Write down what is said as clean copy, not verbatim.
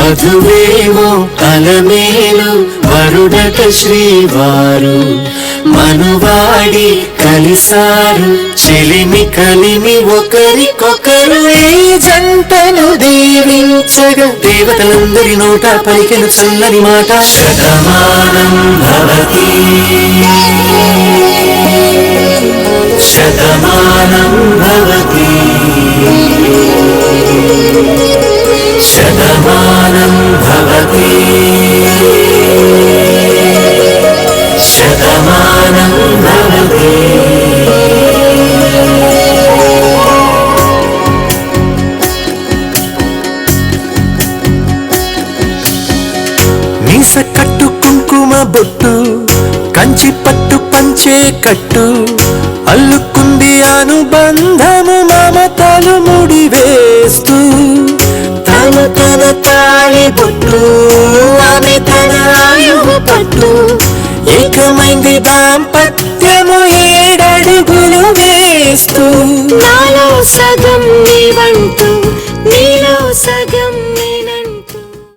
వధువేమో అలమేలు వరుడట శ్రీవారు మనువాడి కలిసారు చెలిమి కలిమి ఒకరికొకరు ఈ జంటను దీవించగా దేవతలందరి నోట పలికిన చల్లని మాట శతమానం భవతి శతమానం భవతి శతమానం భవతి శతమానం భవతి. మీస కట్టు కుంకుమ బొట్టు కంచి పట్టు పంచే కట్టు అల్లుకుంది అనుబంధము మమతలు ముడివేస్తూ తను తన తాళి బొట్టు ఆమె తన ఆయువు పట్టు ఏకమైంది దాంపత్యము 7 అడుగులు వేస్తూ నాలో సగం నీవంటూ నీలో సగం